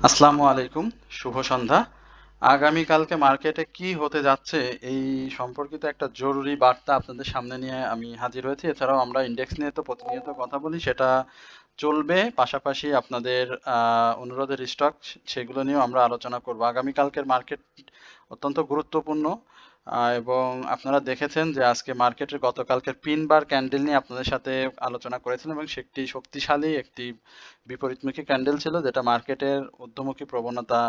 আসসালামু আলাইকুম, শুভ সন্ধ্যা। আগামীকালকে মার্কেটে কি হতে যাচ্ছে এই সম্পর্কিত একটা জরুরি বার্তা আপনাদের সামনে নিয়ে আমি হাজির হয়েছি। এছাড়াও আমরা ইন্ডেক্স নিয়ে তো প্রতিনিয়ত কথা বলি, সেটা চলবে। পাশাপাশি আপনাদের অনুরোধের স্টক সেগুলো নিয়েও আমরা আলোচনা করব। আগামীকালকের মার্কেট অত্যন্ত গুরুত্বপূর্ণ এবং আপনারা দেখেছেন যে আজকে মার্কেটের গতকালকের পিন বার ক্যান্ডেল নিয়ে আপনাদের সাথে আলোচনা করেছিলাম এবং সেটি শক্তিশালী একটি বিপরীতমুখী ক্যান্ডেল ছিল, যেটা মার্কেটের ঊর্ধ্বমুখী প্রবণতা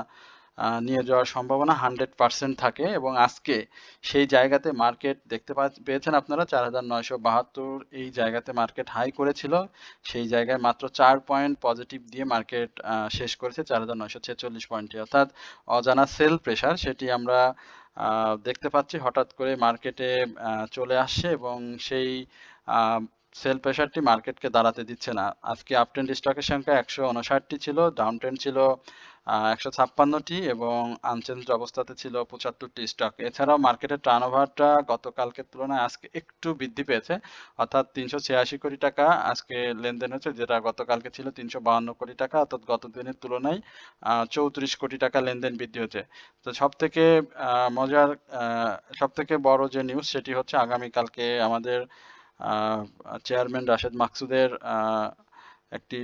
নিয়ে যাওয়ার সম্ভাবনা 100% থাকে। এবং আজকে সেই জায়গাতে মার্কেট দেখতে পেয়েছেন আপনারা 4972 এই জায়গাতে মার্কেট হাই করেছিল। সেই জায়গায় মাত্র 4 পয়েন্ট পজিটিভ দিয়ে মার্কেট শেষ করেছে 4946 পয়েন্টে। অর্থাৎ অজানা সেল প্রেসার সেটি আমরা দেখতে পাচ্ছি হঠাৎ করে মার্কেটে চলে আসছে এবং সেই সেল প্রেসারটি মার্কেটকে দাঁড়াতে দিচ্ছে না। আজকে আপট্রেন্ড স্টকের সংখ্যা 159টি ছিল, ডাউন ট্রেন্ড ছিল 156টি এবং আনচেঞ্জড অবস্থাতে ছিল 75টি স্টক। এছাড়াও মার্কেটের টার্নওভারটা গতকালকের তুলনায় আজকে একটু বৃদ্ধি পেয়েছে, অর্থাৎ 386 কোটি টাকা আজকে লেনদেন হচ্ছে, যেটা গতকালকে ছিল 352 কোটি টাকা, অর্থাৎ গত দিনের তুলনায় 34 কোটি টাকা লেনদেন বৃদ্ধি হচ্ছে। তো মজার সব থেকে বড় যে নিউজ সেটি হচ্ছে আগামীকালকে আমাদের চেয়ারম্যান রাশেদ মাকসুদের একটি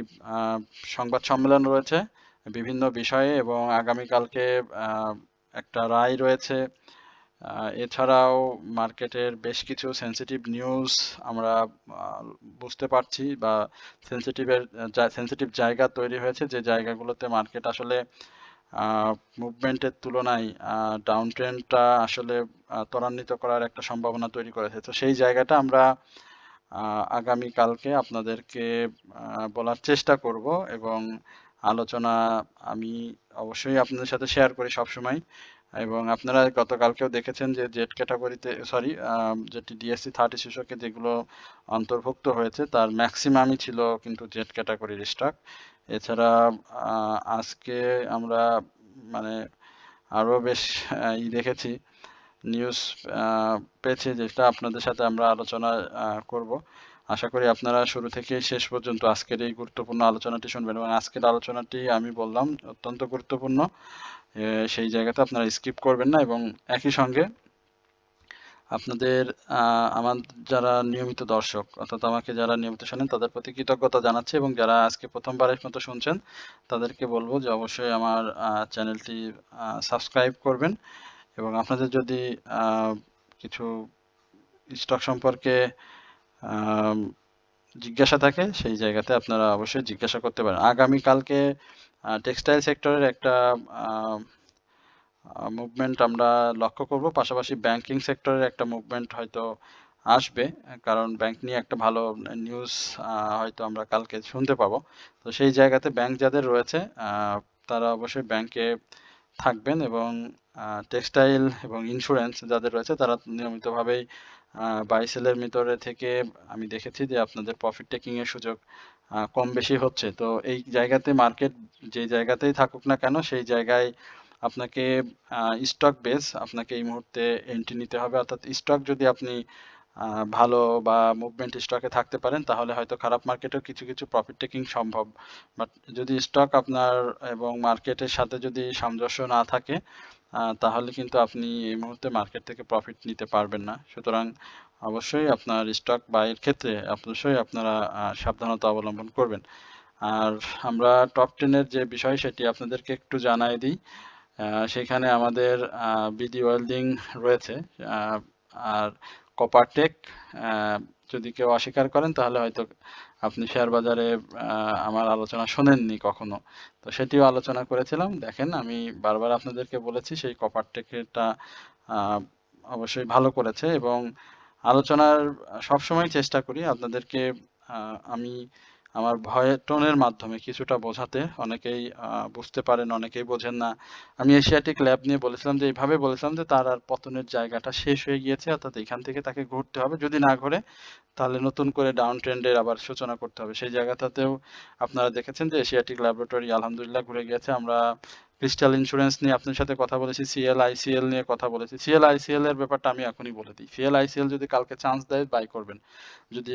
সংবাদ সম্মেলন রয়েছে বিভিন্ন বিষয়ে এবং আগামীকালকে একটা রায় রয়েছে। এছাড়াও মার্কেটের বেশ কিছু সেন্সিটিভ নিউজ আমরা বুঝতে পারছি বা সেন্সিটিভ জায়গা তৈরি হয়েছে, যে জায়গাগুলোতে মার্কেট আসলে মুভমেন্টের তুলনায় ডাউন ট্রেন্ডটা আসলে ত্বরান্বিত করার একটা সম্ভাবনা তৈরি করেছে। তো সেই জায়গাটা আমরা আগামীকালকে আপনাদেরকে বলার চেষ্টা করব এবং আলোচনা আমি অবশ্যই আপনাদের সাথে শেয়ার করি সবসময়। এবং আপনারা গতকালকেও দেখেছেন যে জেড ক্যাটাগরিতে যেটি ডিএসসি 30 সূচকে যেগুলো অন্তর্ভুক্ত হয়েছে তার ম্যাক্সিমামই ছিল কিন্তু জেড ক্যাটাগরির স্টক। এছাড়া আজকে আমরা মানে আরও বেশ দেখেছি, নিউজ পেয়েছি, যেটা আপনাদের সাথে আমরা আলোচনা করব। আশা করি আপনারা শুরু থেকে শেষ পর্যন্ত আজকের এই গুরুত্বপূর্ণ আলোচনাটি শুনবেন এবং আজকের আলোচনাটি আমি বললাম অত্যন্ত গুরুত্বপূর্ণ। সেই জায়গাতে আপনারা স্কিপ করবেন না এবং একই সঙ্গে আপনাদের আমার যারা নিয়মিত দর্শক অর্থাৎ আমাকে যারা নিয়মিত শোনেন তাদের প্রতি কৃতজ্ঞতা জানাচ্ছি এবং যারা আজকে প্রথমবারের মতো শুনছেন তাদেরকে বলবো যে অবশ্যই আমার চ্যানেলটি সাবস্ক্রাইব করবেন এবং আপনাদের যদি কিছু স্টক সম্পর্কে জিজ্ঞাসা থাকে সেই জায়গাতে আপনারা অবশ্যই জিজ্ঞাসা করতে পারেন। আগামীকালকে টেক্সটাইল সেক্টরের একটা মুভমেন্ট আমরা লক্ষ্য করব, পাশাপাশি ব্যাংকিং সেক্টরের একটা মুভমেন্ট হয়তো আসবে, কারণ ব্যাংক নিয়ে একটা ভালো নিউজ হয়তো আমরা কালকে শুনতে পাবো। তো সেই জায়গাতে ব্যাংক যাদের রয়েছে তারা অবশ্যই ব্যাংকে থাকবেন এবং টেক্সটাইল এবং ইন্স্যুরেন্স যাদের রয়েছে তারা নিয়মিতভাবেই বাই সেলের ভিতরে থেকে আমি দেখেছি যে আপনাদের প্রফিট টেকিং এর সুযোগ কম বেশি হচ্ছে। তো এই জায়গাতে মার্কেট যে জায়গাতেই থাকুক না কেন সেই জায়গায় আপনাকে স্টক বেস আপনাকে এই মুহূর্তে এন্ট্রি নিতে হবে, অর্থাৎ স্টক যদি আপনি ভালো বা মুভমেন্ট স্টকে থাকতে পারেন তাহলে হয়তো খারাপ মার্কেটেও কিছু কিছু প্রফিট টেকিং সম্ভব। বাট যদি স্টক আপনার এবং মার্কেটের সাথে যদি সামঞ্জস্য না থাকে তাহলে কিন্তু আপনি এই মুহূর্তে মার্কেট থেকে প্রফিট নিতে পারবেন না। সুতরাং অবশ্যই আপনার স্টক বাইয়ের ক্ষেত্রে অবশ্যই আপনারা সাবধানতা অবলম্বন করবেন। আর আমরা টপ 10-এর যে বিষয় সেটি আপনাদেরকে একটু জানাই দিই। সেখানে আমাদের বিডি ওয়েল্ডিং রয়েছে আর কপারটেক। যদি কেউ অস্বীকার করেন তাহলে হয়তো আপনি শেয়ার বাজারে আমার আলোচনা শোনেননি কখনো। তো সেটিও আলোচনা করেছিলাম। দেখেন আমি বারবার আপনাদেরকে বলেছি সেই কপারটেকটা অবশ্যই ভালো করেছে এবং আলোচনার সবসময় চেষ্টা করি আপনাদেরকে আমি আমার ভয়ের টোনের মাধ্যমে কিছুটা বোঝাতে। অনেকেই বুঝতে পারেন, অনেকেই বোঝেন না। আমি এশিয়াটিক ল্যাব নিয়ে বলেছিলাম যে এইভাবে বলেছিলাম যে তার আর পতনের জায়গাটা শেষ হয়ে গিয়েছে, অর্থাৎ এখান থেকে তাকে ঘুরতে হবে, যদি না ঘুরে তাহলে নতুন করে ডাউন ট্রেন্ডের আবার সূচনা করতে হবে। সেই জায়গাটাতেও আপনারা দেখেছেন যে এশিয়াটিক ল্যাবরেটরি আলহামদুলিল্লাহ ঘুরে গিয়েছে। আমরা ক্রিস্টাল ইন্স্যুরেন্স নিয়ে আপনার সাথে কথা বলেছি, সিএল আইসিএল নিয়ে কথা বলেছি। সিএল আইসিএল এর ব্যাপারটা আমি এখনই বলে দিই, সিএল আইসিএল যদি কালকে চান্স দেয় বাই করবেন যদি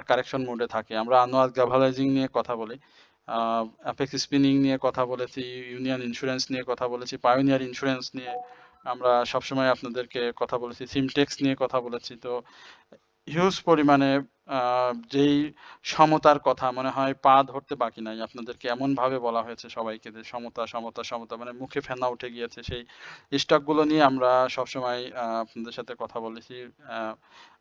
কারেকশন মোডে থাকে। আমরা আনোয়ার গ্যাভালাইজিং নিয়ে কথা বলি, অ্যাপেক্স স্পিনিং নিয়ে কথা বলেছি, ইউনিয়ন ইন্স্যুরেন্স নিয়ে কথা বলেছি, পায়োনিয়ার ইন্স্যুরেন্স নিয়ে আমরা সবসময় আপনাদেরকে কথা বলেছি, সিমটেক্স নিয়ে কথা বলেছি। তো হিউজ পরিমাণে যেই সমতার কথা মনে হয় পা ধরতে বাকি নাই, আপনাদেরকে এমন ভাবে বলা হয়েছে সবাইকে যে সমতা সমতা সমতা, মানে মুখে ফেনা উঠে গিয়েছে। সেই স্টকগুলো নিয়ে আমরা সবসময় আপনাদের সাথে কথা বলেছি।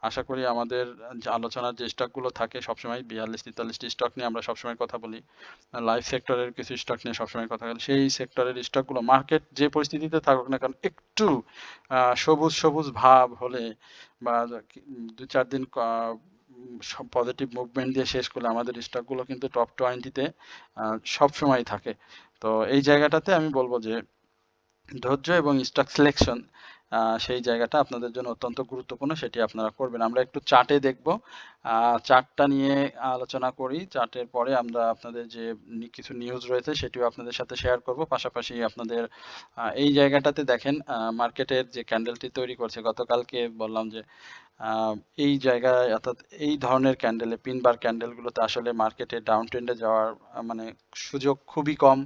আশা করি আমাদের যে আলোচনার যে স্টকগুলো থাকে সবসময় 42-43টি স্টক নিয়ে আমরা সবসময় কথা বলি, লাইফ সেক্টরের কিছু স্টক নিয়ে সবসময় কথা বলি। সেই সেক্টরের স্টকগুলো মার্কেট যে পরিস্থিতিতে থাকুক না কারণ একটু সবুজ সবুজ ভাব হলে বা 2-4 দিন পজিটিভ মুভমেন্ট দিয়ে শেষ করলে আমাদের স্টকগুলো কিন্তু টপ 20-তে সব সময় থাকে। তো এই জায়গাটাতে আমি বলবো যে ধৈর্য এবং স্টক সিলেকশন সেই জায়গাটা আপনাদের জন্য অত্যন্ত গুরুত্বপূর্ণ, সেটি আপনারা করবেন। আমরা একটু চার্টে দেখব, চার্টটা নিয়ে আলোচনা করি। চার্টের পরে আমরা আপনাদের যে কিছু নিউজ রয়েছে সেটিও আপনাদের সাথে শেয়ার করব। পাশাপাশি আপনাদের এই জায়গাটাতে দেখেন মার্কেটের যে ক্যান্ডেলটি তৈরি করছে, গতকালকে বললাম যে এই জায়গায় অর্থাৎ এই ধরনের ক্যান্ডেলে পিন বার ক্যান্ডেলগুলোতে আসলে মার্কেটে ডাউন ট্রেন্ডে যাওয়ার মানে সুযোগ খুবই কম।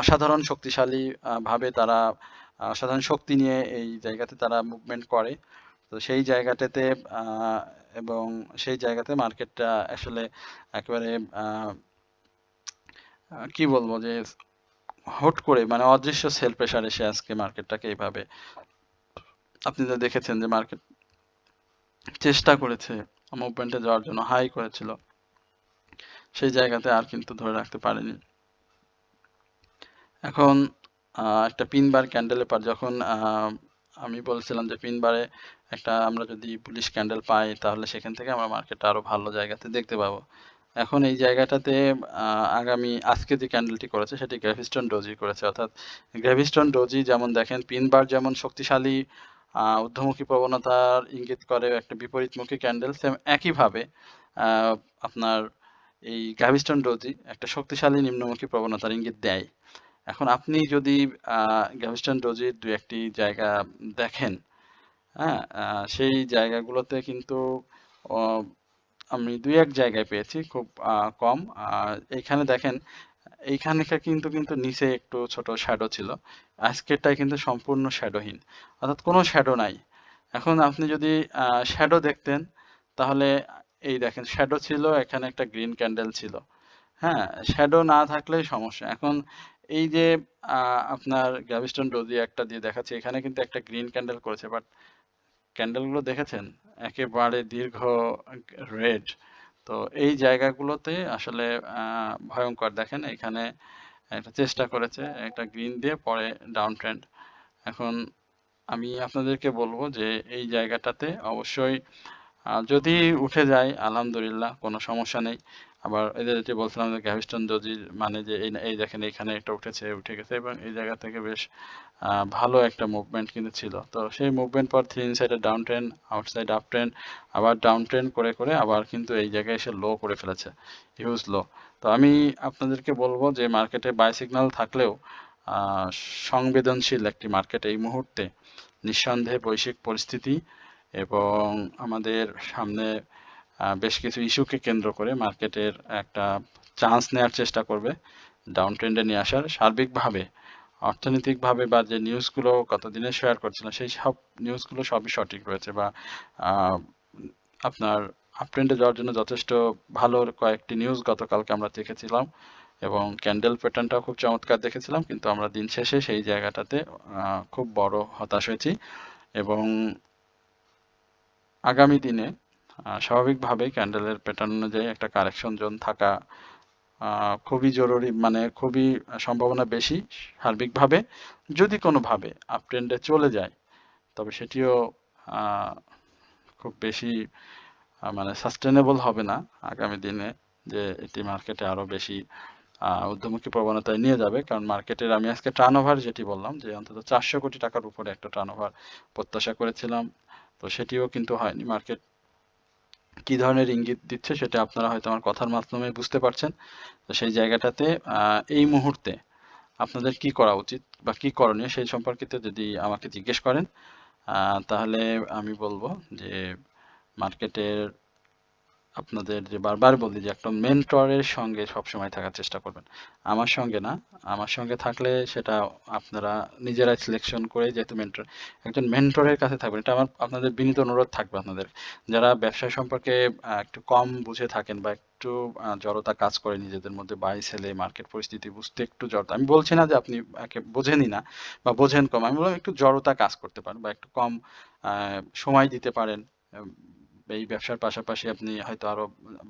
অসাধারণ শক্তিশালী ভাবে তারা অসাধারণ শক্তি নিয়ে এই জায়গাতে তারা মুভমেন্ট করে। তো সেই জায়গাটাতে এবং সেই জায়গাতে মার্কেটটা আসলে একেবারে কি বলবো যে হুট করে মানে অদৃশ্য সেল প্রেসার এসে আজকে মার্কেটটাকে এইভাবে, আপনি তো দেখেছেন যে মার্কেট চেষ্টা করেছে মুভমেন্টে যাওয়ার জন্য, হাই করেছিল, সেই জায়গাতে আর কিন্তু ধরে রাখতে পারেনি। এখন একটা পিন বার ক্যান্ডেলের পর যখন আমি বলছিলাম যে পিন বারে একটা আমরা যদি বুলিশ ক্যান্ডেল পাই তাহলে সেখান থেকে আমরা মার্কেটটা আরো ভালো জায়গাতে দেখতে পাবো। এখন এই জায়গাটাতে আগামী আজকে যে ক্যান্ডেলটি করেছে সেটি গ্র্যাভিস্টন ডোজি করেছে, অর্থাৎ গ্র্যাভিস্টন ডোজি যেমন দেখেন পিন বার যেমন শক্তিশালী ঊর্ধ্বমুখী প্রবণতার ইঙ্গিত করে একটা বিপরীতমুখী ক্যান্ডেল, সেম একইভাবে আপনার এই গ্র্যাভিস্টন ডোজি একটা শক্তিশালী নিম্নমুখী প্রবণতার ইঙ্গিত দেয়। এখন আপনি যদি গ্যাভিস্টন ডোজির দু একটি জায়গা দেখেন, হ্যাঁ, সেই জায়গাগুলোতে কিন্তু আমি দুই এক জায়গায় পেয়েছি খুব কম। এইখানে দেখেন এইখানে কিন্তু কিন্তু নিচে একটু ছোট শ্যাডো ছিল, আজকেরটাই কিন্তু সম্পূর্ণ শ্যাডোহীন, অর্থাৎ কোনো শ্যাডো নাই। এখন আপনি যদি শ্যাডো দেখতেন তাহলে এই দেখেন শ্যাডো ছিল, এখানে একটা গ্রিন ক্যান্ডেল ছিল, হ্যাঁ, শ্যাডো না থাকলেই সমস্যা। এখন এই যে আপনার গ্যাভিস্টন ডোজি একটা দিয়ে দেখাচ্ছে, এখানে কিন্তু একটা গ্রিন ক্যান্ডেল করেছে, বাট ক্যান্ডেলগুলো দেখেছেন একেবারে দীর্ঘ রেড। তো এই জায়গাগুলোতে আসলে ভয়ঙ্কর। দেখেন এখানে একটা চেষ্টা করেছে একটা গ্রিন দিয়ে পরে ডাউন ট্রেন্ড। এখন আমি আপনাদেরকে বলবো যে এই জায়গাটাতে অবশ্যই যদি উঠে যায় আলহামদুলিল্লাহ, কোনো সমস্যা নেই। আবার এদের যে বলছিলাম যে গ্যাভিস্টন ডোজির মানে যে এই দেখেন এখানে একটা উঠে গেছে এবং এই জায়গা থেকে বেশ ভালো একটা মুভমেন্ট কিন্তু ছিল। তো সেই মুভমেন্ট পর 3 ইনসাইডে down trend, outside up trend, আবার ডাউন ট্রেন্ড করে করে আবার কিন্তু এই জায়গায় এসে লো করে ফেলেছে, হিউজ লো। তো আমি আপনাদেরকে বলবো যে মার্কেটে বাই সিগন্যাল থাকলেও আহ, সংবেদনশীল একটি মার্কেট এই মুহূর্তে নিঃসন্দেহে বৈশ্বিক পরিস্থিতি এবং আমাদের সামনে বেশ কিছু ইস্যুকে কেন্দ্র করে মার্কেটের একটা চান্স নেওয়ার চেষ্টা করবে ডাউন ট্রেন্ডে নিয়ে আসার। সার্বিকভাবে অর্থনৈতিকভাবে বা যে নিউজগুলো গতদিনে শেয়ার করছিলাম সেই সব নিউজগুলো সবই সঠিক রয়েছে বা আহ, আপনার আপট্রেন্ডে যাওয়ার জন্য যথেষ্ট ভালো কয়েকটি নিউজ গতকালকে আমরা দেখেছিলাম এবং ক্যান্ডেল প্যাটার্নটাও খুব চমৎকার দেখেছিলাম, কিন্তু আমরা দিন শেষে সেই জায়গাটাতে খুব বড় হতাশ হয়েছি এবং আগামী দিনে স্বাভাবিকভাবেই ক্যান্ডেলের প্যাটার্ন অনুযায়ী একটা কারেকশন জোন থাকা খুবই জরুরি, মানে খুবই সম্ভাবনা বেশি সার্বিকভাবে। যদি কোনোভাবে আপ ট্রেন্ডে চলে যায় তবে সেটিও আহ, খুব বেশি মানে সাস্টেনেবল হবে না আগামী দিনে, যে এটি মার্কেটে আরো বেশি ঊর্ধ্বমুখী প্রবণতায় নিয়ে যাবে। কারণ মার্কেটের আমি আজকে টার্নওভার যেটি বললাম যে অন্তত 400 কোটি টাকার উপরে একটা টার্নওভার প্রত্যাশা করেছিলাম, তো সেটিও কিন্তু হয়নি। মার্কেট কি ধরনের ইঙ্গিত দিচ্ছে সেটা আপনারা হয়তো আমার কথার মাধ্যমে বুঝতে পারছেন। তো সেই জায়গাটাতে এই মুহূর্তে আপনাদের কি করা উচিত বা কি করণীয় সেই সম্পর্কিত যদি আমাকে জিজ্ঞেস করেন তাহলে আমি বলবো যে মার্কেটের আপনাদের যে বারবার বলি যে একটা মেন্টরের সঙ্গে সবসময় থাকার চেষ্টা করবেন। আমার সঙ্গে না, আমার সঙ্গে থাকলে সেটা আপনারা নিজেরাই সিলেকশন করে, যেহেতু মেন্টর, একজন মেন্টরের কাছে থাকবেন। এটা আমার আপনাদের বিনীত অনুরোধ থাকবে। আপনাদের যারা ব্যবসা সম্পর্কে একটু কম বুঝে থাকেন বা একটু জড়তা কাজ করে নিজেদের মধ্যে, বাই সেলে মার্কেট পরিস্থিতি বুঝতে একটু জড়তা, আমি বলছি না যে আপনি বোঝেনই না বা বোঝেন কম, আমি বললাম একটু জড়তা কাজ করতে পারেন বা একটু কম সময় দিতে পারেন। এই ব্যবসার পাশাপাশি আপনি হয়তো আরো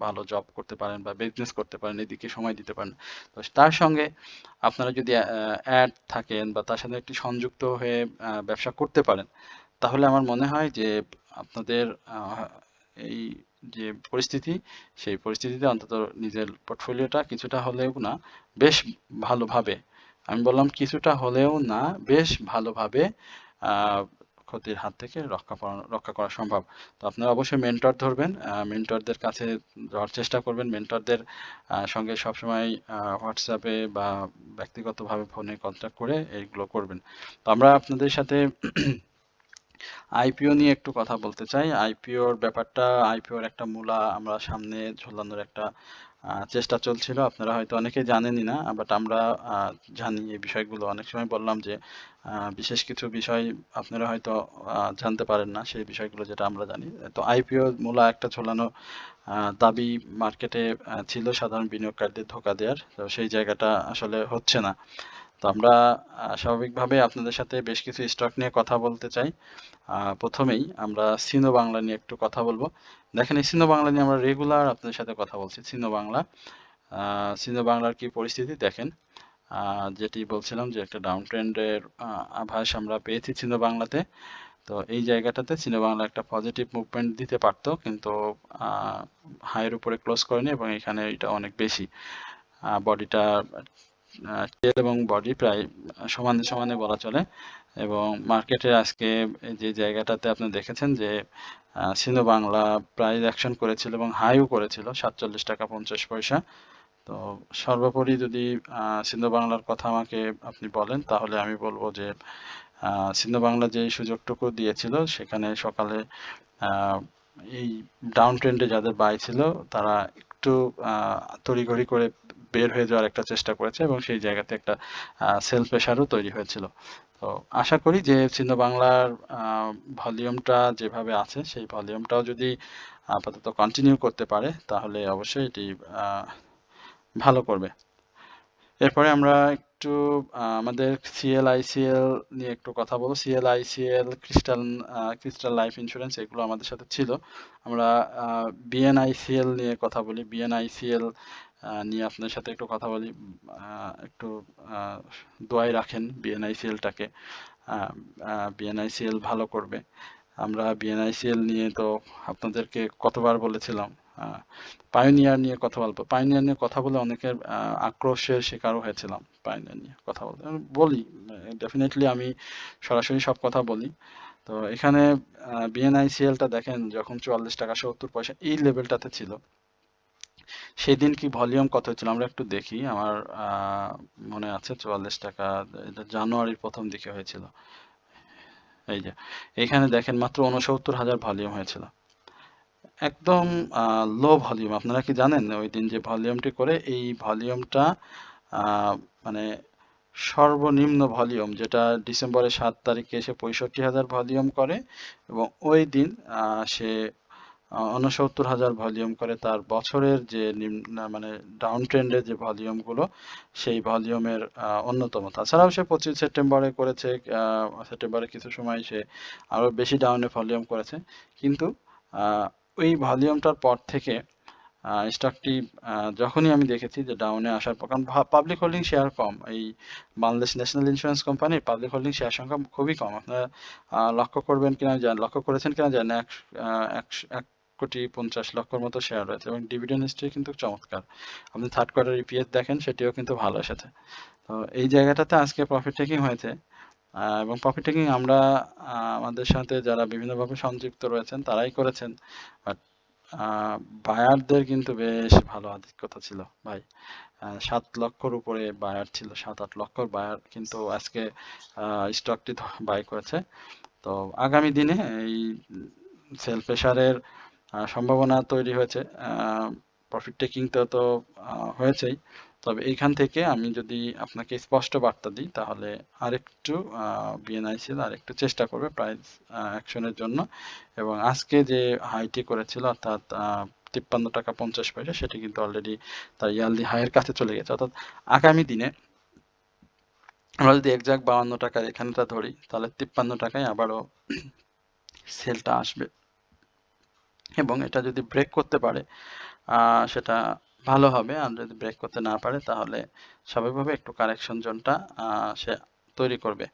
ভালো জব করতে পারেন বা বিজনেস করতে পারেন, এদিকে সময় দিতে পারেন। তো তার সঙ্গে আপনারা যদি অ্যাড থাকেন বা তার সাথে একটি সংযুক্ত হয়ে ব্যবসা করতে পারেন, তাহলে আমার মনে হয় যে আপনাদের এই যে পরিস্থিতি, সেই পরিস্থিতিতে অন্তত নিজের পোর্টফোলিওটা কিছুটা হলেও না বেশ ভালোভাবে, আমি বললাম কিছুটা হলেও না বেশ ভালোভাবে আহ ক্ষতির হাত থেকে রক্ষা করা সম্ভব। তো আপনারা অবশ্যই মেন্টর ধরবেন, মেন্টরদের কাছে যাওয়ার চেষ্টা করবেন, মেন্টরদের সঙ্গে সবসময় হোয়াটসঅ্যাপে বা ব্যক্তিগতভাবে ফোনে কন্ট্যাক্ট করে এইগুলো করবেন। তো আমরা আপনাদের সাথে আইপিও নিয়ে একটু কথা বলতে চাই। আইপিওর ব্যাপারটা, আইপিওর একটা মূলা আমরা সামনে ঝোলানোর একটা চেষ্টা চলছিল। আপনারা হয়তো অনেকেই জানেনই না, বাট আমরা জানি এই বিষয়গুলো। অনেক সময় বললাম যে বিশেষ কিছু বিষয় আপনারা হয়তো জানতে পারেন না, সেই বিষয়গুলো যেটা আমরা জানি। তো আইপিও মূলা একটা ঝোলানো দাবি মার্কেটে ছিল সাধারণ বিনিয়োগকারীদের ধোঁকা দেওয়ার। তো সেই জায়গাটা আসলে হচ্ছে না। তো আমরা স্বাভাবিকভাবে আপনাদের সাথে বেশ কিছু স্টক নিয়ে কথা বলতে চাই। প্রথমেই আমরা সিনো বাংলা নিয়ে একটু কথা বলবো। দেখেন, এই সিনো বাংলা নিয়ে আমরা রেগুলার আপনাদের সাথে কথা বলছি। সিনো বাংলার কি পরিস্থিতি দেখেন, যেটি বলছিলাম যে একটা ডাউন ট্রেন্ডের আভাস আমরা পেয়েছি সিনো বাংলাতে। তো এই জায়গাটাতে সিনো বাংলা একটা পজিটিভ মুভমেন্ট দিতে পারতো, কিন্তু হাইয়ের উপরে ক্লোজ করেনি এবং এখানে এটা অনেক বেশি বডিটা, টেল এবং বডি প্রায় সমানে সমানে বলা চলে। এবং মার্কেটের আজকে যে জায়গাটাতে আপনি দেখেছেন যে সিনো বাংলা প্রাইস অ্যাকশন করেছিল এবং হাইও করেছিল 47 টাকা 50 পয়সা। তো সর্বোপরি যদি সিনো বাংলার কথা আমাকে আপনি বলেন, তাহলে আমি বলবো যে সিনো বাংলা যে সুযোগটুকু দিয়েছিল সেখানে সকালে এই ডাউন ট্রেন্ডে যাদের বাই ছিল তারা একটু তড়িঘড়ি করে বের হয়ে যাওয়ার একটা চেষ্টা করেছে এবং সেই জায়গাতে একটা সেল প্রেশারও তৈরি হয়েছিল। তো আশা করি যে চিহ্ন বাংলার ভলিউমটা যেভাবে আছে সেই ভলিউমটাও যদি আপাতত কন্টিনিউ করতে পারে, তাহলে অবশ্যই এটি ভালো করবে। এরপরে আমরা একটু আমাদের সিএলআইসিএল নিয়ে একটু কথা বলবো। সিএলআইসিএল, ক্রিস্টাল লাইফ ইন্স্যুরেন্স, এগুলো আমাদের সাথে ছিল। আমরা বিএনআইসিএল নিয়ে কথা বলি। বিএনআইসিএল নিয়ে আপনার সাথে একটু কথা বলি। একটু দোয়ায় রাখেন বিএনআইসিএলটাকে, বিএনআইসিএল ভালো করবে। আমরা বিএনআইসিএল নিয়ে তো আপনাদেরকে কতবার বলেছিলাম। পায়োনিয়ার নিয়ে কথা বলবো। পায়োনিয়ার নিয়ে কথা বলে অনেকের আক্রোশের শিকারও হয়েছিলাম। পায়োনিয়ার নিয়ে কথা বলতে আমি বলি, ডেফিনেটলি আমি সরাসরি সব কথা বলি। তো এখানে বিএনআইসিএলটা দেখেন, যখন 44 টাকা 70 পয়সা এই লেভেলটাতে ছিল, সেদিন কি ভলিউম কত হচ্ছিল আমরা একটু দেখি। আমার মনে আছে 44 টাকা, এটা জানুয়ারির প্রথম দিকে হয়েছিল। এই যে এখানে দেখেন মাত্র 69,000 ভলিউম হয়েছিল, একদম লো ভলিউম। আপনারা কি জানেন ওই দিন যে ভলিউমটি করে, এই ভলিউমটা মানে সর্বনিম্ন ভলিউম, যেটা ডিসেম্বরের 7 তারিখে এসে 65,000 ভলিউম করে এবং ওই দিন সে 69,000 ভলিউম করে। তার বছরের যে মানে ডাউন ট্রেন্ডের যে ভলিউমগুলো, সেই ভলিউমের অন্যতম। তাছাড়াও সে 25 সেপ্টেম্বরে করেছে, সেপ্টেম্বরে কিছু সময় সে আরো বেশি ডাউনে ভলিউম করেছে। কিন্তু ওই ভলিউমটার পর থেকে স্টকটি যখনই আমি দেখেছি যে ডাউনে আসার পর, কারণ পাবলিক হোল্ডিং শেয়ার কম, এই বাংলাদেশ ন্যাশনাল ইন্স্যুরেন্স কোম্পানির পাবলিক হোল্ডিং শেয়ার সংখ্যা খুবই কম। আপনারা লক্ষ্য করবেন কিনা জানেন, লক্ষ্য করেছেন কিনা জানেন, 1,50,00,000 মতো শেয়ার রয়েছে এবং ডিভিডেন্ড হিস্ট্রি কিন্তু চমৎকার। আপনি থার্ড কোয়ার্টার ইপিএস দেখেন, সেটিও কিন্তু ভালো এসেছে। তো এই জায়গাটাতে আজকে প্রফিট টেকিং হয়েছে এবং প্রফিট টেকিং আমরা আমাদের সাথে যারা বিভিন্নভাবে সংযুক্ত রয়েছেন তারাই করেছেন। বাট বায়ারদের কিন্তু বেশ ভালো আধিক্যতা ছিল ভাই। 7 লক্ষর উপরে বায়ার ছিল, 7-8 লক্ষর বায়ার কিন্তু আজকে স্টকটি বাই করেছে। তো আগামী দিনে এই সেল প্রেসারের সম্ভাবনা তৈরি হয়েছে। প্রফিট টেকিং তো হয়েছেই, তবে এইখান থেকে আমি যদি আপনাকে স্পষ্ট বার্তা দিই তাহলে আরেকটু বিএনআইসিএল আরেকটু চেষ্টা করবে প্রাইস অ্যাকশনের জন্য, এবং আজকে যে হাইটি করেছিল অর্থাৎ 53 টাকা 50 পয়সা, সেটি কিন্তু অলরেডি তার ইয়ারলি হাইয়ের কাছে চলে গেছে। অর্থাৎ আগামী দিনে আমরা যদি একজাক্ট 52 টাকার এখানটা ধরি তাহলে 53 টাকায় আবারও সেলটা আসবে, এবং এটা যদি ব্রেক করতে পারে সেটা ভালো হবে। আর যদি ব্রেক করতে না পারে তাহলে স্বাভাবিকভাবে একটু কারেকশন জোনটা সে তৈরি করবে।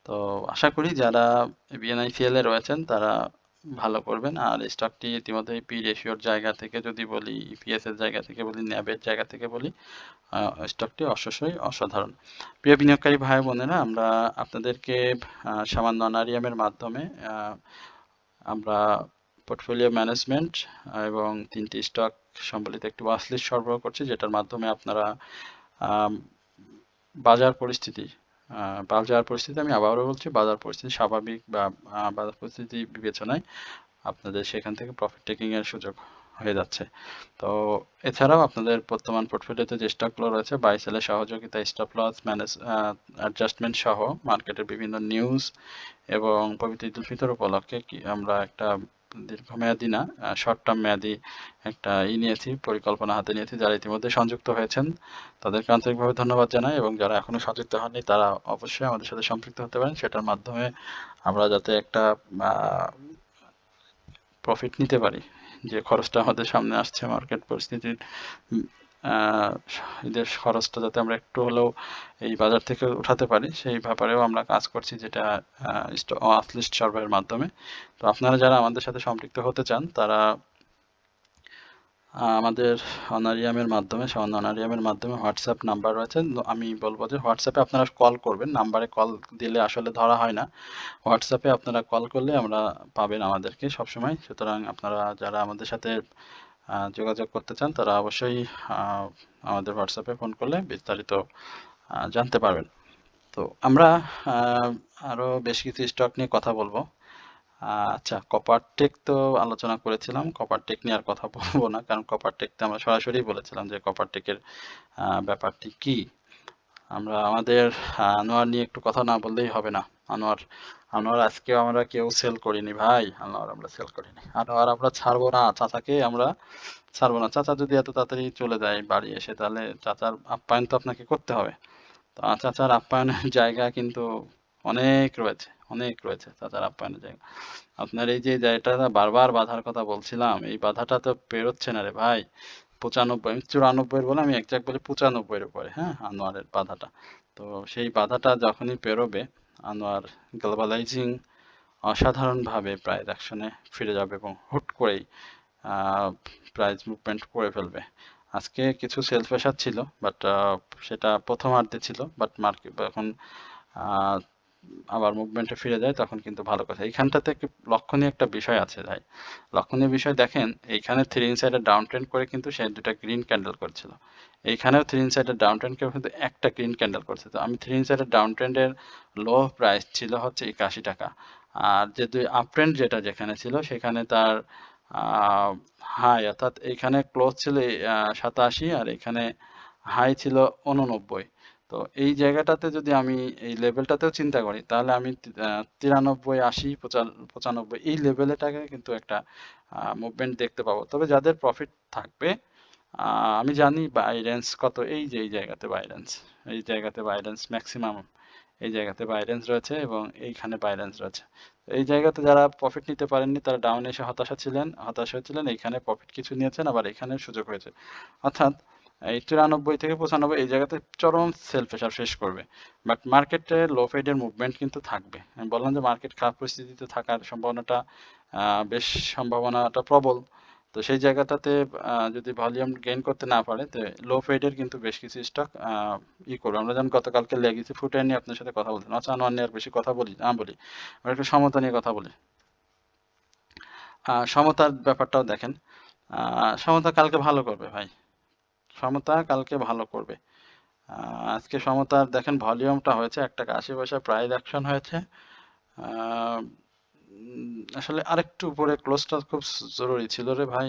তো আশা করি যারা বিএনআইসিএল এ রয়েছেন তারা ভালো করবেন। আর স্টকটি ইতিমধ্যে পি রেশিওর জায়গা থেকে যদি বলি, ইপিএস এর জায়গা থেকে বলি, ন্যাবের জায়গা থেকে বলি, স্টকটি অবশ্যই অসাধারণ। প্রিয় বিনিয়োগকারী ভাই বোনেরা, আমরা আপনাদেরকে সামান্য অনারিয়ামের মাধ্যমে আমরা পোর্টফোলিও ম্যানেজমেন্ট এবং 3টি স্টক সম্বলিত একটি ওয়াচ লিস্ট সরবরাহ করছি, যেটার মাধ্যমে আপনারা বাজার পরিস্থিতি আমি আবারও বলছি, বাজার পরিস্থিতি স্বাভাবিক বা বাজার পরিস্থিতি বিবেচনায় আপনাদের সেখান থেকে প্রফিট টেকিং এর সুযোগ হয়ে যাচ্ছে। তো এছাড়াও আপনাদের বর্তমান পোর্টফোলিওতে যে স্টকগুলো রয়েছে বাই সেলের সহযোগিতা, স্টপ লস ম্যানেজ অ্যাডজাস্টমেন্ট সহ মার্কেটের বিভিন্ন নিউজ এবং পবিত্র ঈদ উল ফিতর উপলক্ষে আমরা একটা দীর্ঘমেয়াদী না, শর্ট টার্ম মেয়াদী একটা নিয়েছি, পরিকল্পনা হাতে নিয়েছি। যারা ইতিমধ্যে সংযুক্ত হয়েছেন তাদেরকে আন্তরিকভাবে ধন্যবাদ জানাই, এবং যারা এখনো সংযুক্ত হননি তারা অবশ্যই আমাদের সাথে সম্পৃক্ত হতে পারেন, সেটার মাধ্যমে আমরা যাতে একটা প্রফিট নিতে পারি। যে খরচটা আমাদের সামনে আসছে মার্কেট পরিস্থিতির, ঈদের খরচটা যাতে আমরা একটু হলেও এই বাজার থেকে উঠাতে পারি সেই ব্যাপারেও আমরা কাজ করছি, যেটা ওয়াচ লিস্ট সরবরাহের মাধ্যমে। তো আপনারা যারা আমাদের সাথে সম্পৃক্ত হতে চান তারা আমাদের অনারিয়ামের মাধ্যমে, সামান্য অনারিয়ামের মাধ্যমে হোয়াটসঅ্যাপ নাম্বার রয়েছে। আমি বলবো যে হোয়াটসঅ্যাপে আপনারা কল করবেন, নাম্বারে কল দিলে আসলে ধরা হয় না। হোয়াটসঅ্যাপে আপনারা কল করলে আমরা পাবেন আমাদেরকে সবসময়। সুতরাং আপনারা যারা আমাদের সাথে যোগাযোগ করতে চান তারা অবশ্যই আমাদের হোয়াটসঅ্যাপে ফোন করলে বিস্তারিত জানতে পারবেন। তো আমরা আরও বেশ কিছু স্টক নিয়ে কথা বলবো। আচ্ছা, কপারটেক তো আলোচনা করেছিলাম, কপারটেক নিয়ে আর কথা বলবো না, কারণ কপারটেকতে আমরা সরাসরি বলেছিলাম যে কপারটেকের ব্যাপারটি কি। আমরা আমাদের আনোয়ার নিয়ে একটু কথা না বললেই হবে না। আনোয়ার আজকেও আমরা কেউ সেল করিনি ভাই, আনোয়ার আমরা সেল করিনি। আনোয়ার আমরা ছাড়বো না, চাচাকে আমরা ছাড়বো না। চাচা যদি এত তাড়াতাড়ি চলে যায় বাড়ি এসে, তাহলে চাচার আপ্যায়ন তো আপনাকে করতে হবে। তো চাচার আপ্যায়নের জায়গা কিন্তু অনেক রয়েছে চাচার আপ্যায়নের জায়গা। আপনার এই যে জায়গাটা বারবার বাধার কথা বলছিলাম, এই বাধাটা তো পেরোচ্ছে না রে ভাই। 95, আমি 94 বলে, আমি একজাক্ট বলি 95-এর উপরে, হ্যাঁ, আনোয়ারের বাধাটা। তো সেই বাধাটা যখনই পেরোবে আনোয়ার গ্লোবালাইজিং অসাধারণভাবে প্রাইস অ্যাকশনে ফিরে যাবে এবং হুট করেই প্রাইস মুভমেন্ট করে ফেলবে। আজকে কিছু সেল প্রেশার ছিল, বাট সেটা প্রথমার্ধে ছিল, বাট মার্কেট এখন আবার মুভমেন্টে ফিরে যায় তখন কিন্তু ভালো কথা। এইখানটাতে একটি লক্ষণীয় একটা বিষয় আছে ভাই, লক্ষণীয় বিষয় দেখেন, এইখানে 3 ইনসাইডের ডাউন ট্রেন্ড করে কিন্তু সে দুটা গ্রিন ক্যান্ডেল করছিল। এইখানেও 3 ইনসাইডের ডাউন ট্রেন্ড করে কিন্তু একটা গ্রিন ক্যান্ডেল করছে। তো আমি 3 ইনসাইডের ডাউন ট্রেন্ডের লো প্রাইস ছিল হচ্ছে 81 টাকা, আর যে দুই আপ ট্রেন্ড যেটা যেখানে ছিল সেখানে তার হাই, অর্থাৎ এইখানে ক্লোজ ছিল 87 আর এখানে হাই ছিল 89। তো এই জায়গাটাতে যদি আমি এই লেভেলটাতেও চিন্তা করি তাহলে আমি 93, 80, 95 এই লেভেলটাকে কিন্তু একটা মুভমেন্ট দেখতে পাবো। তবে যাদের প্রফিট থাকবে, আমি জানি বাই রেঞ্জ কত, এই যে এই জায়গাতে বাই রেঞ্জ ম্যাক্সিমাম, এই জায়গাতে বাই রেঞ্জ রয়েছে এবং এইখানে বাই রেঞ্জ রয়েছে। এই জায়গাতে যারা প্রফিট নিতে পারেননি তারা ডাউন এসে হতাশ হয়েছিলেন, এইখানে প্রফিট কিছু নিয়েছেন, আবার এখানে সুযোগ হয়েছে। অর্থাৎ এই 93 থেকে 95 এই জায়গাতে চরম সেল প্রেশার শেষ করবে, বাট মার্কেটে লো ফেডের মুভমেন্ট কিন্তু থাকবে। আমি বললাম যে মার্কেট খারাপ পরিস্থিতিতে থাকার সম্ভাবনাটা সম্ভাবনাটা প্রবল। তো সেই জায়গাটাতে যদি ভলিউম গেইন করতে না পারে, তো লো ফেডের কিন্তু বেশ কিছু স্টক করবো। আমরা যেমন গতকালকে লেগেছি ফুটে নিয়ে আপনার সাথে কথা বলছিলাম। আচ্ছা, আনোয়ার নিয়ে আর বেশি কথা বলি না, বলি আমরা একটু সমতা নিয়ে কথা বলি। সমতার ব্যাপারটাও দেখেন, সমতা কালকে ভালো করবে ভাই, সমতা কালকে ভালো করবে। আজকে সমতার দেখেন ভলিউমটা হয়েছে 1 টাকা 80 পয়সা, প্রাইস অ্যাকশন হয়েছে আসলে আরেকটু উপরে ক্লোজটা খুব জরুরি ছিল রে ভাই,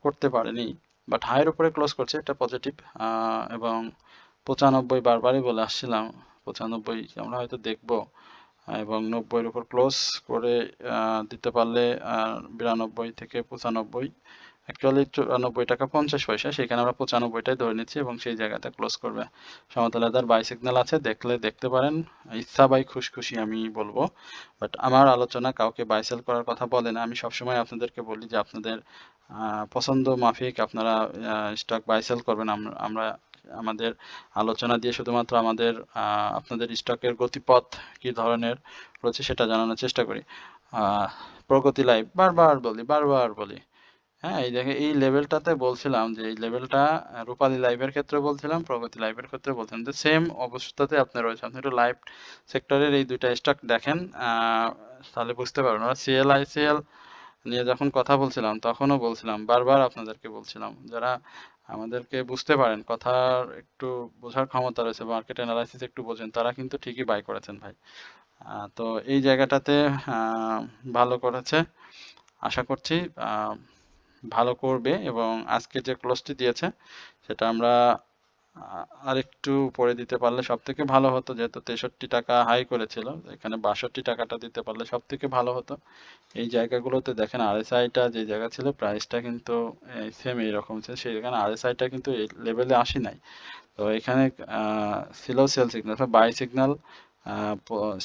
করতে পারেনি, বাট হাইয়ের উপরে ক্লোজ করছে, এটা পজিটিভ। এবং 95 বারবারই বলে আসছিলাম, 95 আমরা হয়তো দেখবো, এবং 90-এর উপর ক্লোজ করে দিতে পারলে 92 থেকে 95, অ্যাকচুয়ালি 94 টাকা 50 পয়সা, সেখানে আমরা 95টাই ধরে নিচ্ছি এবং সেই জায়গাতে ক্লোজ করবে। সমতলাদার বাই সিগন্যাল আছে, দেখলে দেখতে পারেন, ইচ্ছা বাই খুশখুশি আমি বলবো, বাট আমার আলোচনা কাউকে বাই সেল করার কথা বলে না। আমি সবসময় আপনাদেরকে বলি যে আপনাদের পছন্দ মাফিক আপনারা স্টক বাই সেল করবেন। আমরা আমাদের আলোচনা দিয়ে শুধুমাত্র আমাদের আপনাদের স্টকের গতিপথ কি ধরনের রয়েছে সেটা জানানোর চেষ্টা করি। প্রগতি লাইভ বারবার বলি, হ্যাঁ এই দেখে এই লেভেলটাতে বলছিলাম যে এই লেভেলটা রূপালী লাইভের ক্ষেত্রে বলছিলাম, প্রগতি লাইভের ক্ষেত্রে বলছিলাম, যে সেম অবস্থাতে আপনি রয়েছে। আপনি একটু লাইভ সেক্টরের এই দুইটা স্টক দেখেন, তাহলে বুঝতে পারবেন। ওরা CLICL নিয়ে যখন কথা বলছিলাম তখনও বলছিলাম, বারবার আপনাদেরকে বলছিলাম, যারা আমাদেরকে বুঝতে পারেন, কথার একটু বোঝার ক্ষমতা রয়েছে, মার্কেট অ্যানালাইসিস একটু বোঝেন, তারা কিন্তু ঠিকই বাই করেছেন ভাই। তো এই জায়গাটাতে ভালো করেছে, আশা করছি ভালো করবে, এবং আজকে যে ক্লোজটি দিয়েছে সেটা আমরা আরেকটু উপরে দিতে পারলে সব থেকে ভালো হতো, যেহেতু 63 টাকা হাই করেছিল, এখানে 62 টাকাটা দিতে পারলে সব থেকে ভালো হতো। এই জায়গাগুলোতে দেখেন RSIটা যে জায়গা ছিল, প্রাইসটা কিন্তু সেম এইরকম ছিল, সেখানে RSIটা কিন্তু এই লেভেলে আসি নাই। তো এখানে ছিল sell signal, buy signal,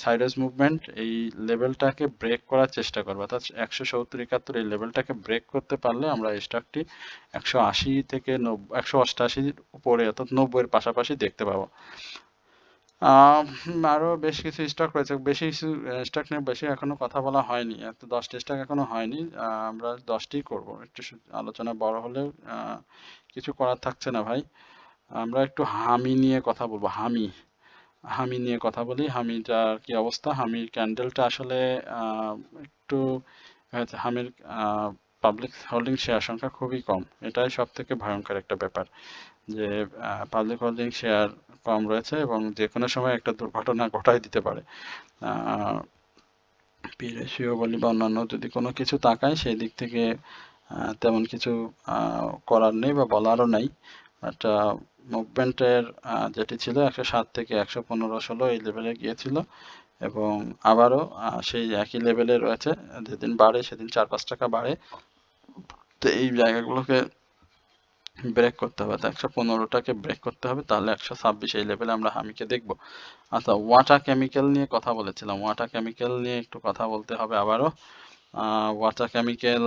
sideways movement, এই লেভেলটাকে ব্রেক করার চেষ্টা করবো, অর্থাৎ 170-71 এই লেভেলটাকে ব্রেক করতে পারলে আমরা এই স্টকটি 180 থেকে 188 উপরে, অর্থাৎ 90-এর পাশাপাশি দেখতে পাবো। আরো বেশ কিছু স্টক রয়েছে, বেশি কিছু স্টক নিয়ে বেশি এখনো কথা বলা হয়নি, এত 10টি স্টক এখনো হয়নি, আমরা 10টিই করবো, একটু আলোচনা বড় হলেও কিছু করার থাকছে না ভাই। আমরা একটু হামি নিয়ে কথা বলবো, হামি নিয়ে কথা বলি। হামিটার কি অবস্থা? হামির ক্যান্ডেলটা আসলে একটু হামির পাবলিক হোল্ডিং শেয়ার সংখ্যা খুবই কম, এটাই সব থেকে ভয়ঙ্কর একটা ব্যাপার, যে পাবলিক হোল্ডিং শেয়ার কম রয়েছে এবং যে কোনো সময় একটা দুর্ঘটনা ঘটাই দিতে পারে। পি রেশিও বলি বা অন্যান্য যদি কোনো কিছু তাকায়, সেই দিক থেকে তেমন কিছু করার নেই বা বলারও নাই, বাট মুভমেন্টের যেটি ছিল 107 থেকে 115-16 এই লেভেলে গিয়েছিল, এবং আবারও সেই একই লেভেলে রয়েছে, যেদিন বাড়ে সেদিন 4-5 টাকা বাড়ে। তো এই জায়গাগুলোকে ব্রেক করতে হবে, 115টাকে ব্রেক করতে হবে, তাহলে 126 এই লেভেলে আমরা হামিকে দেখবো। আচ্ছা, ওয়াটা কেমিক্যাল নিয়ে কথা বলেছিলাম, ওয়াটা কেমিক্যাল নিয়ে একটু কথা বলতে হবে আবারও। ওয়াটা কেমিক্যাল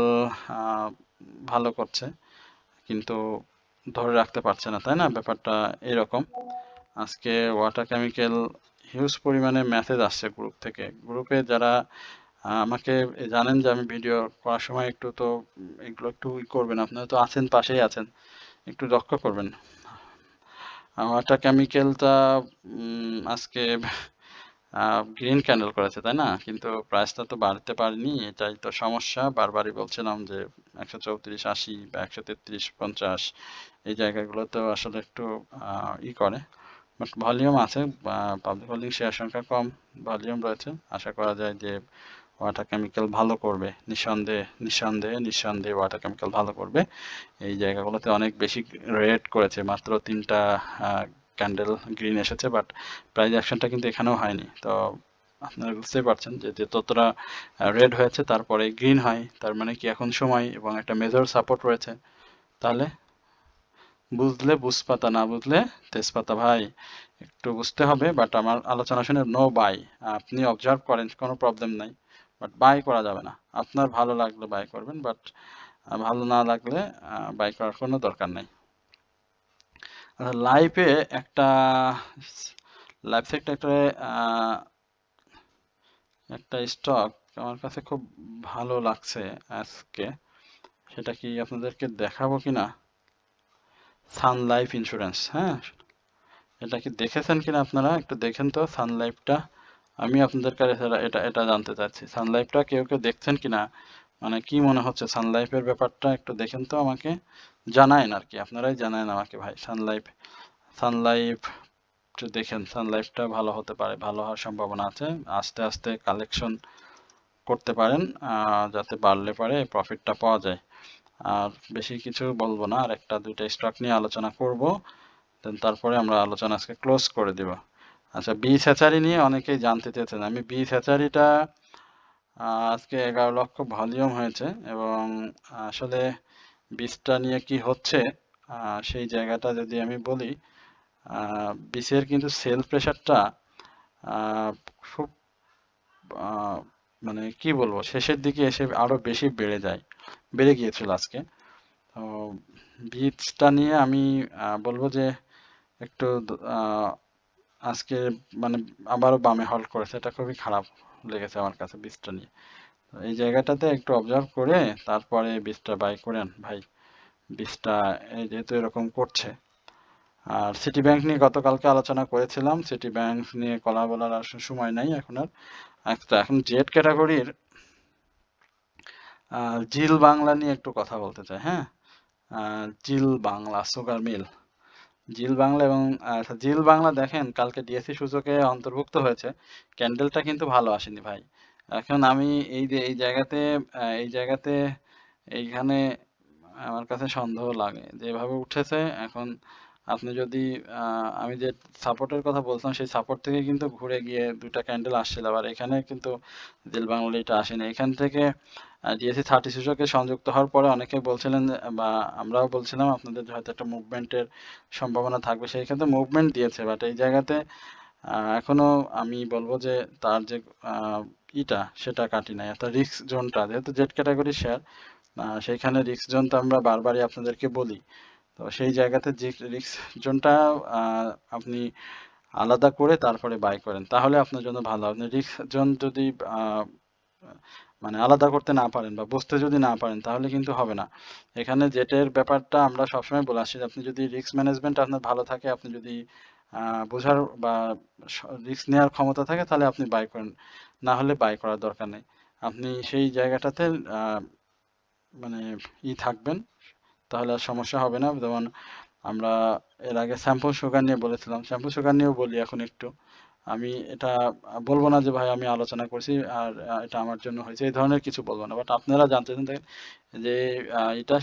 ভালো করছে, কিন্তু ধরে রাখতে পারছে না, তাই না? ব্যাপারটা এরকম। আজকে ওয়াটার কেমিক্যাল হিউজ পরিমাণে মেসেজ আসছে গ্রুপ থেকে, গ্রুপে যারা আমাকে জানেন যে আমি ভিডিও করার সময় একটু তো এগুলো একটু করবেন, আপনারা তো আছেন, পাশেই আছেন, একটু লক্ষ্য করবেন। ওয়াটার কেমিক্যালটা আজকে গ্রিন ক্যান্ডেল করেছে, তাই না? কিন্তু প্রাইসটা তো বাড়তে পারেনি, এটাই তো সমস্যা। বারবারই বলছিলাম যে 134.80 বা 133.50 এই জায়গাগুলোতেও আসলে একটু করে, বাট ভলিউম আছে, পাবলিক হোল্ডিং শেয়ার সংখ্যা কম, ভলিউম রয়েছে, আশা করা যায় যে ওয়াটার কেমিক্যাল ভালো করবে, নিঃসন্দেহে ওয়াটার কেমিক্যাল ভালো করবে। এই জায়গাগুলোতে অনেক বেশি রেড করেছে, মাত্র 3টা ক্যান্ডেল গ্রিন এসেছে, বাট প্রাইস অ্যাকশনটা কিন্তু এখানেও হয়নি। তো আপনারা বুঝতেই পারছেন যে যতটা রেড হয়েছে তারপরে গ্রিন হয়, তার মানে কি এখন সময়, এবং একটা মেজর সাপোর্ট রয়েছে। তাহলে বুঝলে বুঝপাতা, না বুঝলে তেজপাতা ভাই, একটু বুঝতে হবে। বাট আমার আলোচনা শুনে নো বাই, আপনি অবজার্ভ করেন, কোনো প্রবলেম নাই, বাট বাই করা যাবে না। আপনার ভালো লাগলে বাই করবেন, বাট ভালো না লাগলে বাই করার কোনো দরকার নাই। লাইভে একটা লাইভ সেক্টরে একটা স্টক আমার কাছে খুব ভালো লাগছে আজকে, সেটা কি আপনাদেরকে দেখাবো কিনা? সান লাইফ ইন্স্যুরেন্স, হ্যাঁ, এটা কি দেখেছেন কিনা আপনারা? একটু দেখেন তো সান লাইফটা, আমি আপনাদের কাছে এটা এটা জানতে চাচ্ছি, সান লাইফটা কেউ কেউ দেখছেন কিনা, মানে কি মনে হচ্ছে সান লাইফের ব্যাপারটা, একটু দেখেন তো, আমাকে জানায়েন আর কি, আপনারাই জানায়েন আমাকে ভাই। সান লাইফ একটু দেখেন, সান লাইফটা ভালো হতে পারে, ভালো হওয়ার সম্ভাবনা আছে, আস্তে আস্তে কালেকশন করতে পারেন, যাতে বাড়লে পরে প্রফিটটা পাওয়া যায়। আর বেশি কিছু বলবো না, আর একটা দুইটা স্টক নিয়ে আলোচনা করব, দেন তারপরে আমরা আলোচনা আজকে ক্লোজ করে দিব। আচ্ছা, বীজ হ্যাচারি নিয়ে অনেকেই জানতে চেয়েছেন। আমি বীজ হ্যাচারিটা আজকে 11 লক্ষ ভলিউম হয়েছে, এবং আসলে বীজটা নিয়ে কি হচ্ছে সেই জায়গাটা যদি আমি বলি, বীজের কিন্তু সেল প্রেশারটা খুব মানে কি বলবো, শেষের দিকে এসে আরো বেশি বেড়ে গিয়েছিল আজকে। তো বীজটা নিয়ে আমি বলবো যে একটু আজকে মানে আবারও বামে হল্ট করেছে, এটা খুবই খারাপ লেগেছে আমার কাছে বীজটা নিয়ে। তো এই জায়গাটাতে একটু অবজার্ভ করে তারপরে বীজটা বাই করেন ভাই। বীজটা যেহেতু এরকম করছে। আর সিটি ব্যাংক নিয়ে গতকালকে আলোচনা করেছিলাম, সিটি ব্যাংক নিয়ে কথা বলার আর সময় নাই এখন আর। এখন জেড ক্যাটাগরির জিল বাংলা নিয়ে একটু কথা বলতে চাই। হ্যাঁ, জিল বাংলা সুগার মিল, জিল বাংলা এবং জিল বাংলা দেখেন কালকে ডিএসসি সূচকে অন্তর্ভুক্ত হয়েছে, ক্যান্ডেলটা কিন্তু ভালো আসেনি ভাই। এখন আমি এই যে এই জায়গাতে এইখানে আমার কাছে সন্দেহ লাগে যেভাবে উঠেছে এখন। আপনি যদি আমি যে সাপোর্টের কথা বলছিলাম, সেই সাপোর্ট থেকে কিন্তু ঘুরে গিয়ে দুইটা ক্যান্ডেল আসছিল, আবার এখানে কিন্তু জিল বাংলা এটা আসেনি। এখান থেকে ডিএসসি 30 সূচকে সংযুক্ত হওয়ার পরে অনেকে বলছিলেন বা আমরাও বলছিলাম আপনাদের হয়তো একটা মুভমেন্টের সম্ভাবনা থাকবে, সেই ক্ষেত্রে মুভমেন্ট দিয়েছে, বাট এই জায়গাতে এখনো আমি বলবো যে তার যে সেটা কাটি নাই, অর্থাৎ রিস্ক জোনটা, যেহেতু জেড ক্যাটাগরি শেয়ার, সেইখানে রিস্ক জোন তো আমরা বারবারই আপনাদেরকে বলি। তো সেই জায়গাতে যে রিস্ক জোনটা আপনি আলাদা করে তারপরে বাই করেন, তাহলে আপনার জন্য ভালো। আপনি রিস্ক জোন যদি মানে আলাদা করতে না পারেন বা বুঝতে যদি না পারেন, তাহলে কিন্তু হবে না। এখানে জেটের ব্যাপারটা আমরা সবসময় বলে আসছি, আপনি যদি রিস্ক ম্যানেজমেন্ট আপনার ভালো থাকে, আপনি যদি বোঝার বা রিস্ক নেওয়ার ক্ষমতা থাকে, তাহলে আপনি বাই করেন, না হলে বাই করার দরকার নেই। আপনি সেই জায়গাটাতে মানে থাকবেন, তাহলে আর সমস্যা হবে না। যেমন আমরা এর আগে শ্যাম্পু সুগার নিয়ে বলেছিলাম, শ্যাম্পু সুগার নিয়েও বলি এখন একটু। আমি এটা বলবো না যে ভাই আমি আলোচনা করছি আর এটা আমার জন্য হয়েছে, এই ধরনের কিছু বলবো না, বাট আপনারা জানতে চান দেখেন যে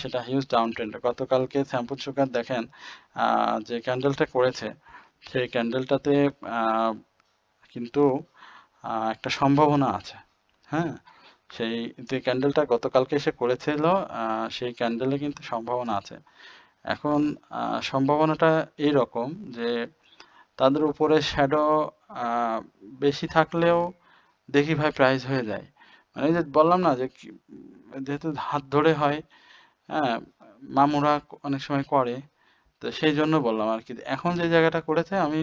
সেটা হিউজ ডাউন ট্রেন্ড। গতকালকে শ্যাম্পু সুগার দেখেন যে ক্যান্ডেলটা করেছে, সেই ক্যান্ডেলটাতে কিন্তু একটা সম্ভাবনা আছে। হ্যাঁ, সেই যে ক্যান্ডেলটা গতকালকে এসে করেছিল, সেই ক্যান্ডেলে কিন্তু সম্ভাবনা আছে। এখন সম্ভাবনাটা এইরকম যে তাদের উপরে শ্যাডো বেশি থাকলেও দেখি ভাই প্রাইস হয়ে যায়। মানে এই যে বললাম না যে যেহেতু হাত ধরে হয়, হ্যাঁ, মামুরা অনেক সময় করে, তো সেই জন্য বললাম আর কি। এখন যে জায়গাটা করেছে আমি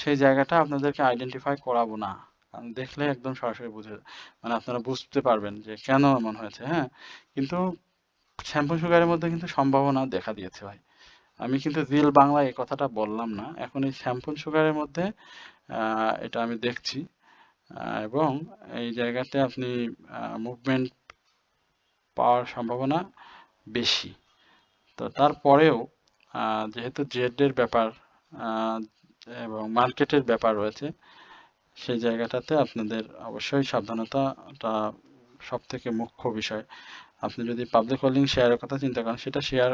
সেই জায়গাটা আপনাদেরকে আইডেন্টিফাই করাবো না, কারণ দেখলে একদম সরাসরি মানে আপনারা বুঝতে পারবেন যে কেন এমন হয়েছে। হ্যাঁ, কিন্তু শ্যাম্পু সুগারের মধ্যে কিন্তু সম্ভাবনা দেখা দিয়েছে ভাই। আমি কিন্তু জিল বাংলা এই কথাটা বললাম না, এখন এই শ্যাম্পু সুগারের মধ্যে এটা আমি দেখছি, এবং এই জায়গাতে আপনি মুভমেন্ট পাওয়ার সম্ভাবনা বেশি। তো তারপরেও যেহেতু জেডের ব্যাপার আহ, এবং মার্কেটের ব্যাপার রয়েছে, সেই জায়গাটাতে আপনাদের অবশ্যই সাবধানতাটা সব থেকে মুখ্য বিষয়। আপনি যদি পাবলিক হোল্ডিং শেয়ারের কথা চিন্তা করেন, সেটা শেয়ার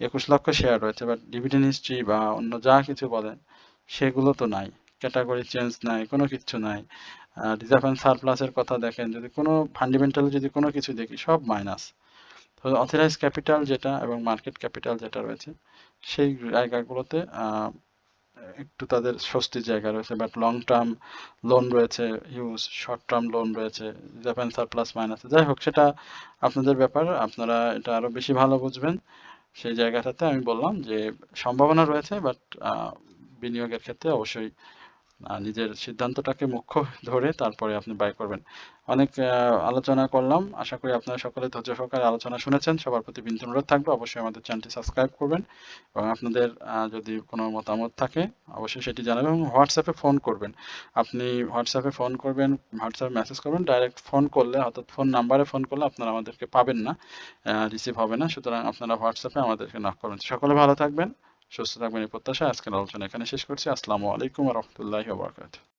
21 লক্ষ শেয়ার রয়েছে, বাট ডিভিডেন্ড হিস্ট্রি বা অন্য যা কিছু বলেন সেগুলো তো নাই, ক্যাটাগরি চেঞ্জ নাই, কোনো কিছু নাই। রিজার্ভ অ্যান্ড সারপ্লাসের কথা দেখেন, যদি কোনো ফান্ডামেন্টাল যদি কোনো কিছু দেখি, সব মাইনাস। তো অথরাইজ ক্যাপিটাল যেটা এবং মার্কেট ক্যাপিটাল যেটা রয়েছে, সেই জায়গাগুলোতে একটু তাদের স্বস্তির জায়গা রয়েছে, বাট লং টার্ম লোন রয়েছে হিউজ, শর্ট টার্ম লোন রয়েছে, জাপান সারপ্লাস মাইনাস। যাই হোক, সেটা আপনাদের ব্যাপার, আপনারা এটা আরো বেশি ভালো বুঝবেন। সেই জায়গাটাতে আমি বললাম যে সম্ভাবনা রয়েছে, বাট বিনিয়োগের ক্ষেত্রে অবশ্যই নিজের সিদ্ধান্তটাকে মুখ্য ধরে তারপরে আপনি বাই করবেন। অনেক আলোচনা করলাম, আশা করি আপনারা সকলে ধৈর্য সহকারে আলোচনা শুনেছেন। সবার প্রতি বিনীত অনুরোধ থাকবে অবশ্যই আমাদের চ্যানেলটি সাবস্ক্রাইব করবেন, এবং আপনাদের যদি কোনো মতামত থাকে অবশ্যই সেটি জানাবেন, এবং হোয়াটসঅ্যাপে ফোন করবেন। আপনি হোয়াটসঅ্যাপে ফোন করবেন, হোয়াটসঅ্যাপে মেসেজ করবেন, ডাইরেক্ট ফোন করলে অর্থাৎ ফোন নাম্বারে ফোন করলে আপনারা আমাদেরকে পাবেন না, রিসিভ হবে না। সুতরাং আপনারা হোয়াটসঅ্যাপে আমাদেরকে নক করবেন। সকলে ভালো থাকবেন, সুস্থ থাকবেন, এই প্রত্যাশা আজকের আলোচনা এখানে শেষ করছি। আসসালামু আলাইকুম ওয়া রাহমাতুল্লাহি ওয়া বারাকাতুহু।